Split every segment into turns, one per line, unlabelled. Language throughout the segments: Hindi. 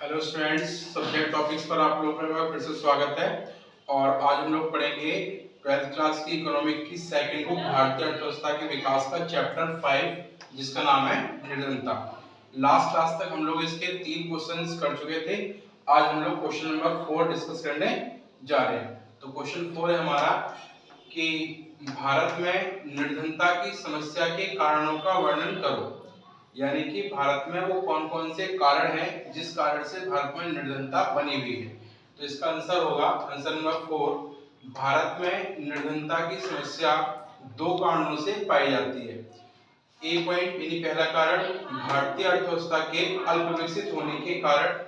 हेलो स्टूडेंट्स, सब्जेक्ट टॉपिक्स पर आप लोगों का फिर से स्वागत है। और आज हम लोग पढ़ेंगे 12th क्लास की इकोनॉमिक की सेकंड बुक भारतीय अर्थव्यवस्था के विकास का चैप्टर 5 जिसका नाम है निर्धनता। लास्ट क्लास तक हम लोग इसके 3 क्वेश्चंस कर चुके थे। आज हम लोग क्वेश्चन नंबर 4 डिस्कस करने जा रहे हैं। तो क्वेश्चन 4 है हमारा कि भारत में निर्धनता की समस्या के कारणों का वर्णन करो। यानी कि भारत में वो कौन कौन से कारण हैं जिस कारण से भारत में निर्धनता बनी हुई है। तो इसका आंसर होगा आंसर नंबर 4, भारत में निर्धनता की समस्या 2 कारणों से पाई जाती है। ए पॉइंट यानी पहला कारण भारतीय अर्थव्यवस्था के अल्प विकसित होने के कारण,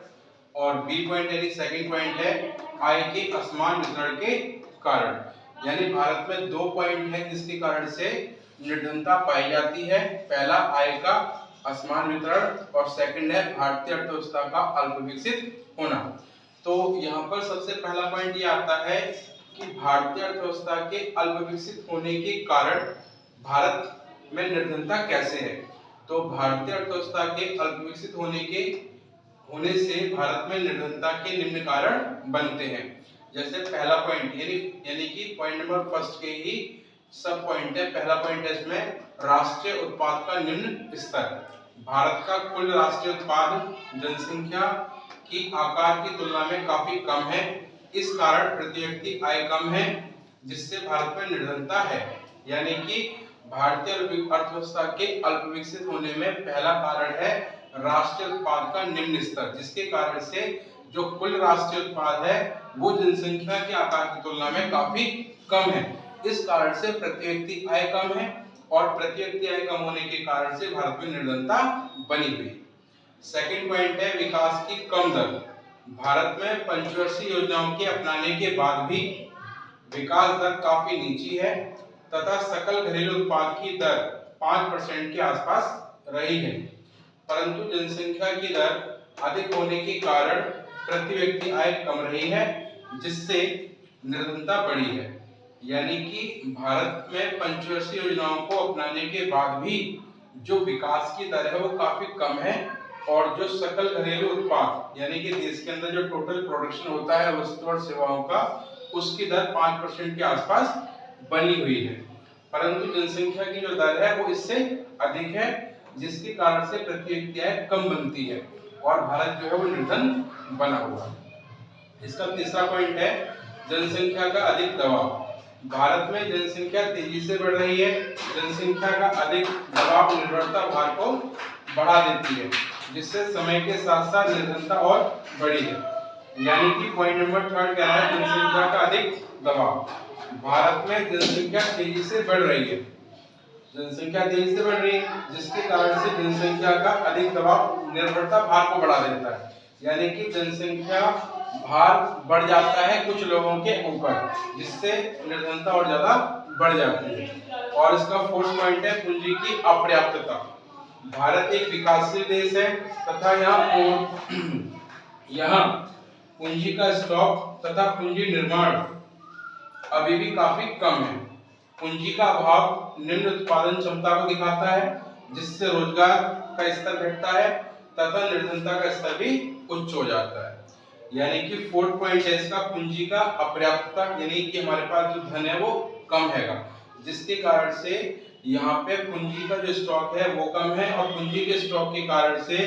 और बी पॉइंट यानी सेकंड पॉइंट है आय के असमान वितरण के कारण। यानी भारत में 2 पॉइंट हैं जिसके कारण से निर्धनता पाई जाती है। पहला आय का असमान वितरण और सेकंड है भारतीय अर्थव्यवस्था का अल्प विकसित होना। तो यहाँ पर सबसे पहला पॉइंट ये आता है कि भारतीय अर्थव्यवस्था के अल्प विकसित होने के कारण भारत में निर्धनता कैसे है। तो भारतीय अर्थव्यवस्था के अल्प विकसित होने से भारत में निर्धनता के निम्न कारण बनते हैं। जैसे पहला पॉइंट यानी कि पॉइंट नंबर फर्स्ट के ही सब पॉइंट है। पहला पॉइंट है इसमें राष्ट्रीय उत्पाद का निम्न स्तर। भारत का कुल राष्ट्रीय उत्पाद जनसंख्या की आकार की तुलना में काफी कम है। इस कारण प्रति व्यक्ति आय कम है जिससे भारत में निर्धनता है। यानी कि भारतीय अर्थव्यवस्था के अल्प विकसित होने में पहला कारण है राष्ट्रीय उत्पाद का निम्न स्तर, जिसके कारण से जो कुल राष्ट्रीय उत्पाद है वो जनसंख्या के आकार की तुलना में काफी कम है। इस कारण से प्रति व्यक्ति आय कम है और प्रति व्यक्ति आय कम होने के कारण से भारत में निर्धनता बनी हुई। सेकंड पॉइंट है विकास की कम दर। भारत में पंचवर्षीय योजनाओं के अपनाने के बाद भी विकास दर काफी नीची है तथा सकल घरेलू उत्पाद की दर 5% के आसपास रही है, परंतु जनसंख्या की दर अधिक होने के कारण प्रति व्यक्ति आय कम रही है जिससे निर्धनता बढ़ी है। यानी कि भारत में पंचवर्षीय योजनाओं को अपनाने के बाद भी जो विकास की दर है वो काफी कम है और जो सकल घरेलू उत्पाद यानी कि देश के अंदर जो टोटल प्रोडक्शन होता है वस्तु और सेवाओं का, उसकी दर 5% के आसपास बनी हुई है, परंतु जनसंख्या की जो दर है वो इससे अधिक है जिसके कारण से प्रति व्यक्ति आय कम बनती है और भारत जो है वो निर्धन बना हुआ है। इसका तीसरा पॉइंट है जनसंख्या का अधिक दबाव। भारत में जनसंख्या तेजी से बढ़ रही है। जनसंख्या का अधिक दबाव निर्भरता भार को बढ़ा देती है जिससे समय के साथ साथ निर्धनता और बढ़ी है। यानी कि पॉइंट नंबर थर्ड क्या है, जनसंख्या का अधिक दबाव। भारत में जनसंख्या तेजी से बढ़ रही है। जनसंख्या तेजी से बढ़ रही है जिसके कारण से जनसंख्या का अधिक दबाव निर्भरता भार को बढ़ा देता है। यानी कि जनसंख्या भार बढ़ जाता है कुछ लोगों के ऊपर जिससे निर्धनता और ज्यादा बढ़ जाती है। और इसका फोर्थ पॉइंट है पूंजी की अपर्याप्तता। भारत एक विकासशील देश है तथा यहाँ पूंजी का स्टॉक तथा पूंजी निर्माण अभी भी काफी कम है। पूंजी का अभाव निम्न उत्पादन क्षमता को दिखाता है जिससे रोजगार का स्तर घटता है तथा निर्धनता का स्तर भी उच्च हो जाता है। यानी कि फोर्थ पॉइंट है इसका पूंजी का अपर्याप्तता, यानी कि हमारे पास जो धन है वो कम हैगा जिसके कारण से यहाँ पे पूंजी का जो स्टॉक है वो कम है और पूंजी के स्टॉक के कारण से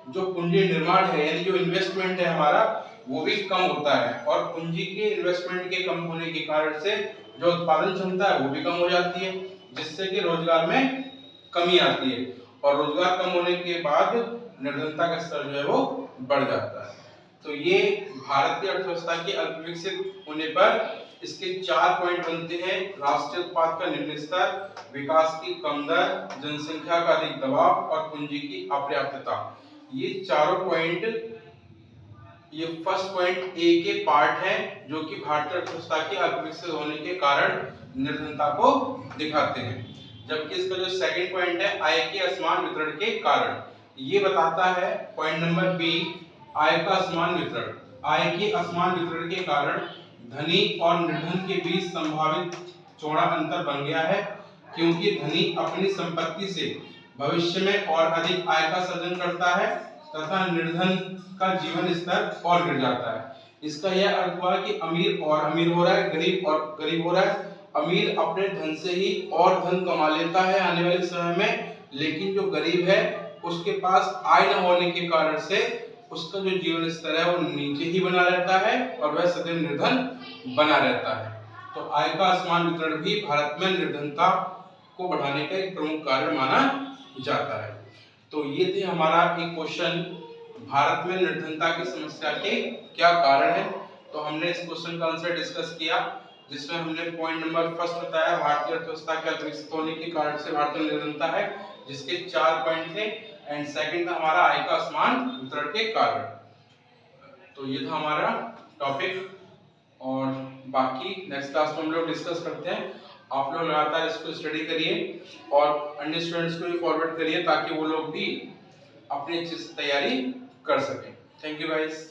जो पूंजी निर्माण है यानी जो इन्वेस्टमेंट है हमारा वो भी कम होता है और पूंजी के इन्वेस्टमेंट के कम होने के कारण से जो उत्पादन क्षमता है वो भी कम हो जाती है जिससे कि रोजगार में कमी आती है और रोजगार कम होने के बाद निर्धनता का स्तर जो है वो बढ़ जाता है। तो ये भारतीय अर्थव्यवस्था के अल्प विकसित होने पर इसके 4 पॉइंट बनते हैं। राष्ट्रीय उत्पाद का निम्न स्तर, विकास की कम दर, जनसंख्या का अधिक दबाव और पूंजी की अपर्याप्तता। ये चारों पॉइंट, ये फर्स्ट पॉइंट ए के पार्ट है जो कि भारतीय अर्थव्यवस्था के अल्प विकसित होने के कारण निर्धनता को दिखाते हैं। जबकि इसका जो सेकंड पॉइंट है आय के असमान वितरण के कारण, ये बताता है पॉइंट नंबर बी आय का असमान वितरण। आय के असमान वितरण के कारण धनी और निर्धन के बीच संभावित चौड़ा अंतर बन गया है क्योंकि धनी अपनी संपत्ति से भविष्य में और अधिक आय का सृजन करता है तथा निर्धन का जीवन स्तर और गिर जाता है। इसका यह अर्थ हुआ कि अमीर और अमीर हो रहा है, गरीब और गरीब हो रहा है। अमीर अपने धन से ही और धन कमा लेता है आने वाले समय में, लेकिन जो गरीब है उसके पास आय न होने के कारण से उसका जो जीवन स्तर है वो नीचे ही बना रहता है और वह सदैव निर्धन बना रहता है। तो आय का असमान वितरण भी भारत में निर्धनता को बढ़ाने का एक प्रमुख कारण माना जाता है। तो ये थे हमारा एक क्वेश्चन, भारत में निर्धनता की समस्या के क्या कारण है। तो हमने इस क्वेश्चन का आंसर डिस्कस किया, जिसमें हमने पॉइंट नंबर फर्स्ट बताया भारतीय अर्थव्यवस्था के अविकसित होने के कारण से भारत में निर्धनता है, जिसके 4 पॉइंट थे। एंड सेकंड था हमारा आय का असमान वितरण के कारण। तो ये था हमारा टॉपिक, और बाकी नेक्स्ट क्लास में हम लोग डिस्कस करते हैं। आप लोग लगातार इसको स्टडी करिए और अन्य स्टूडेंट्स को भी फॉरवर्ड करिए ताकि वो लोग भी अपनी अच्छी तैयारी कर सकें। Thank you guys.